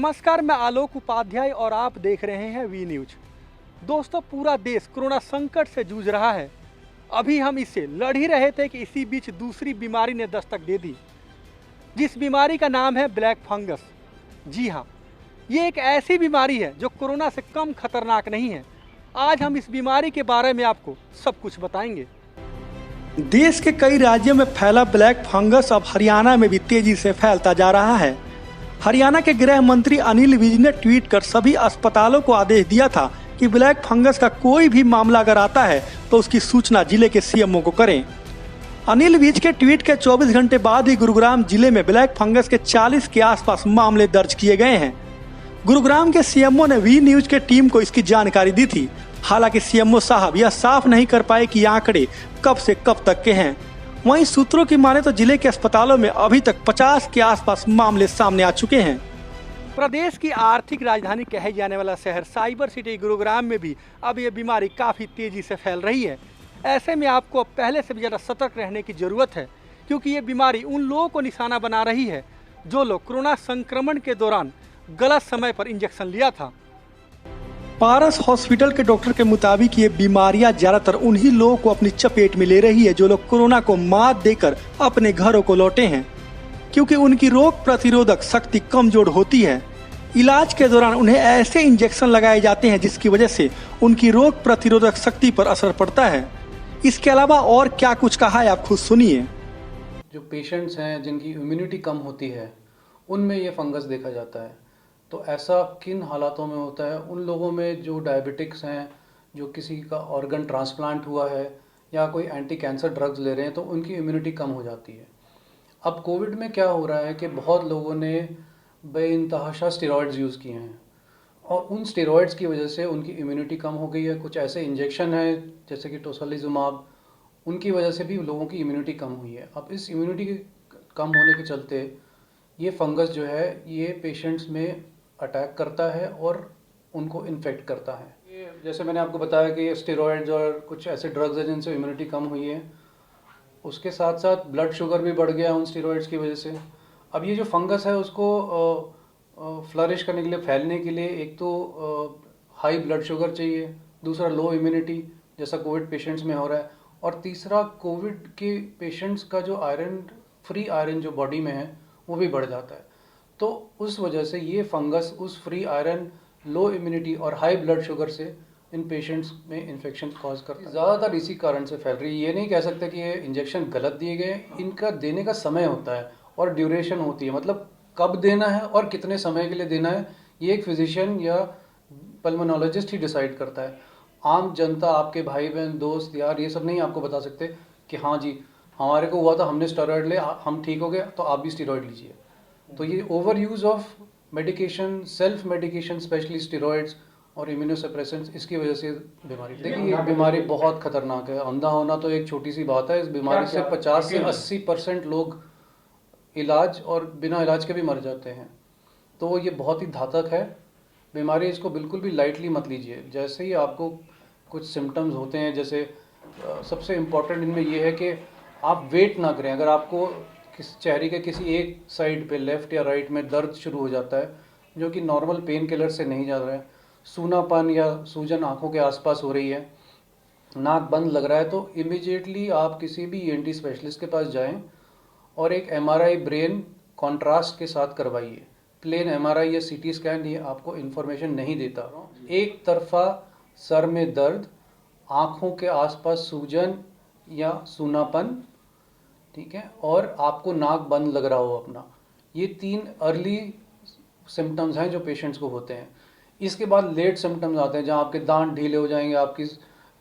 नमस्कार, मैं आलोक उपाध्याय और आप देख रहे हैं वी न्यूज। दोस्तों, पूरा देश कोरोना संकट से जूझ रहा है। अभी हम इससे लड़ ही रहे थे कि इसी बीच दूसरी बीमारी ने दस्तक दे दी, जिस बीमारी का नाम है ब्लैक फंगस। जी हाँ, ये एक ऐसी बीमारी है जो कोरोना से कम खतरनाक नहीं है। आज हम इस बीमारी के बारे में आपको सब कुछ बताएंगे। देश के कई राज्यों में फैला ब्लैक फंगस अब हरियाणा में भी तेजी से फैलता जा रहा है। हरियाणा के गृह मंत्री अनिल विज ने ट्वीट कर सभी अस्पतालों को आदेश दिया था कि ब्लैक फंगस का कोई भी मामला अगर आता है तो उसकी सूचना जिले के सीएमओ को करें। अनिल विज के ट्वीट के 24 घंटे बाद ही गुरुग्राम जिले में ब्लैक फंगस के 40 के आसपास मामले दर्ज किए गए हैं। गुरुग्राम के सीएमओ ने वी न्यूज के टीम को इसकी जानकारी दी थी। हालांकि सीएमओ साहब यह साफ नहीं कर पाए कि आंकड़े कब से कब तक के हैं। वहीं सूत्रों की माने तो जिले के अस्पतालों में अभी तक 50 के आसपास मामले सामने आ चुके हैं। प्रदेश की आर्थिक राजधानी कहे जाने वाला शहर साइबर सिटी गुरुग्राम में भी अब ये बीमारी काफ़ी तेजी से फैल रही है। ऐसे में आपको अब पहले से भी ज़्यादा सतर्क रहने की ज़रूरत है, क्योंकि ये बीमारी उन लोगों को निशाना बना रही है जो लोग कोरोना संक्रमण के दौरान गलत समय पर इंजेक्शन लिया था। पारस हॉस्पिटल के डॉक्टर के मुताबिक ये बीमारियां ज्यादातर उन्हीं लोगों को अपनी चपेट में ले रही है जो लोग कोरोना को मात देकर अपने घरों को लौटे हैं, क्योंकि उनकी रोग प्रतिरोधक शक्ति कमजोर होती है। इलाज के दौरान उन्हें ऐसे इंजेक्शन लगाए जाते हैं जिसकी वजह से उनकी रोग प्रतिरोधक शक्ति पर असर पड़ता है। इसके अलावा और क्या कुछ कहा है, आप खुद सुनिए। जो पेशेंट्स हैं जिनकी इम्यूनिटी कम होती है उनमें ये फंगस देखा जाता है। तो ऐसा किन हालातों में होता है? उन लोगों में जो डायबिटिक्स हैं, जो किसी का ऑर्गन ट्रांसप्लांट हुआ है या कोई एंटी कैंसर ड्रग्स ले रहे हैं, तो उनकी इम्यूनिटी कम हो जाती है। अब कोविड में क्या हो रहा है कि बहुत लोगों ने बेइंतहा स्टेरॉइड्स यूज़ किए हैं और उन स्टेरॉइड्स की वजह से उनकी इम्यूनिटी कम हो गई है। कुछ ऐसे इंजेक्शन हैं जैसे कि टोसिलिजुमाब, उनकी वजह से भी लोगों की इम्यूनिटी कम हुई है। अब इस इम्यूनिटी कम होने के चलते ये फंगस जो है ये पेशेंट्स में अटैक करता है और उनको इन्फेक्ट करता है। ये जैसे मैंने आपको बताया कि स्टेरॉइड्स और कुछ ऐसे ड्रग्स हैं जिनसे इम्यूनिटी कम हुई है, उसके साथ साथ ब्लड शुगर भी बढ़ गया उन स्टेरॉइड्स की वजह से। अब ये जो फंगस है उसको फ्लरिश करने के लिए, फैलने के लिए एक तो हाई ब्लड शुगर चाहिए, दूसरा लो इम्यूनिटी जैसा कोविड पेशेंट्स में हो रहा है, और तीसरा कोविड के पेशेंट्स का जो फ्री आयरन जो बॉडी में है वो भी बढ़ जाता है। तो उस वजह से ये फंगस उस फ्री आयरन, लो इम्यूनिटी और हाई ब्लड शुगर से इन पेशेंट्स में इन्फेक्शन कॉज करता है। ज़्यादातर इसी कारण से फैल रही है। ये नहीं कह सकते कि ये इंजेक्शन गलत दिए गए, इनका देने का समय होता है और ड्यूरेशन होती है, मतलब कब देना है और कितने समय के लिए देना है, ये एक फिजिशियन या पल्मोनोलॉजिस्ट ही डिसाइड करता है। आम जनता, आपके भाई बहन, दोस्त, यार, ये सब नहीं आपको बता सकते कि हाँ जी हमारे को हुआ था, हमने स्टेरॉइड ले, हम ठीक हो गए तो आप भी स्टेरॉइड लीजिए। तो ये over use of medication, self medication, specially steroids और इम्यूनोसप्रेसेंट्स, इसकी वजह से बीमारी। देखिए ये बीमारी बहुत खतरनाक है। अंधा होना तो एक छोटी सी बात है, इस बीमारी से 50 से 80% लोग इलाज और बिना इलाज के भी मर जाते हैं। तो ये बहुत ही घातक है बीमारी, इसको बिल्कुल भी लाइटली मत लीजिए। जैसे ही आपको कुछ सिम्टम्स होते हैं, जैसे सबसे इम्पॉर्टेंट इनमें यह है कि आप वेट ना करें। अगर आपको चेहरे के किसी एक साइड पे, लेफ्ट या राइट में दर्द शुरू हो जाता है जो कि नॉर्मल पेन किलर से नहीं जा रहा है, सूनापन या सूजन आंखों के आसपास हो रही है, नाक बंद लग रहा है, तो इमीडिएटली आप किसी भी ईएनटी स्पेशलिस्ट के पास जाएं और एक एमआरआई ब्रेन कॉन्ट्रास्ट के साथ करवाइए। प्लेन एमआरआई या सीटी स्कैन ये आपको इन्फॉर्मेशन नहीं देता। एक तरफा सर में दर्द, आँखों के आसपास सूजन या सूनापन, ठीक है, और आपको नाक बंद लग रहा हो अपना, ये 3 अर्ली सिम्टम्स हैं जो पेशेंट्स को होते हैं। इसके बाद लेट सिम्टम्स आते हैं जहां आपके दांत ढीले हो जाएंगे, आपकी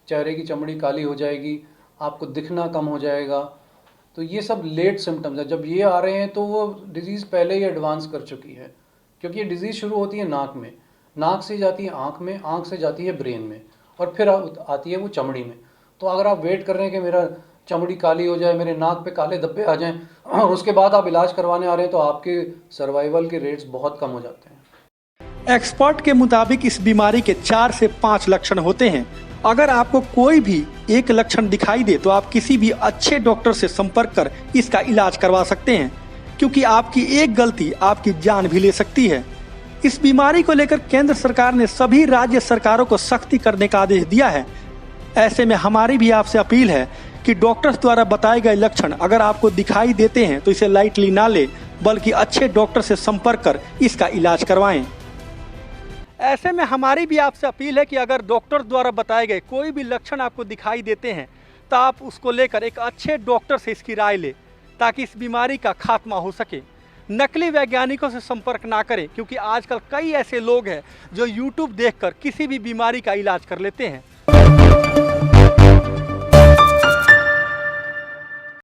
चेहरे की चमड़ी काली हो जाएगी, आपको दिखना कम हो जाएगा। तो ये सब लेट सिम्टम्स हैं। जब ये आ रहे हैं तो वो डिजीज़ पहले ही एडवांस कर चुकी है, क्योंकि ये डिजीज़ शुरू होती है नाक में, नाक से जाती है आँख में, आँख से जाती है ब्रेन में और फिर आती है वो चमड़ी में। तो अगर आप वेट कर रहे हैं कि मेरा चमड़ी काली हो जाए, मेरे नाक पे काले धब्बे आ जाएं और उसके बाद आप इलाज करवाने आ रहे हैं, तो आपके सर्वाइवल के रेट्स बहुत कम हो जाते हैं। एक्सपर्ट के मुताबिक इस बीमारी के 4 से 5 लक्षण होते हैं। अगर आपको कोई भी एक लक्षण दिखाई दे तो आप किसी भी अच्छे डॉक्टर से संपर्क कर इसका इलाज करवा सकते हैं, क्योंकि आपकी एक गलती आपकी जान भी ले सकती है। इस बीमारी को लेकर केंद्र सरकार ने सभी राज्य सरकारों को सख्ती करने का आदेश दिया है। ऐसे में हमारी भी आपसे अपील है कि डॉक्टर्स द्वारा बताए गए लक्षण अगर आपको दिखाई देते हैं तो इसे लाइटली ना ले, बल्कि अच्छे डॉक्टर से संपर्क कर इसका इलाज करवाएं। ऐसे में हमारी भी आपसे अपील है कि अगर डॉक्टर द्वारा बताए गए कोई भी लक्षण आपको दिखाई देते हैं तो आप उसको लेकर एक अच्छे डॉक्टर से इसकी राय लें, ताकि इस बीमारी का खात्मा हो सके। नकली वैज्ञानिकों से संपर्क ना करें, क्योंकि आजकल कई ऐसे लोग हैं जो YouTube देखकर किसी भी बीमारी का इलाज कर लेते हैं।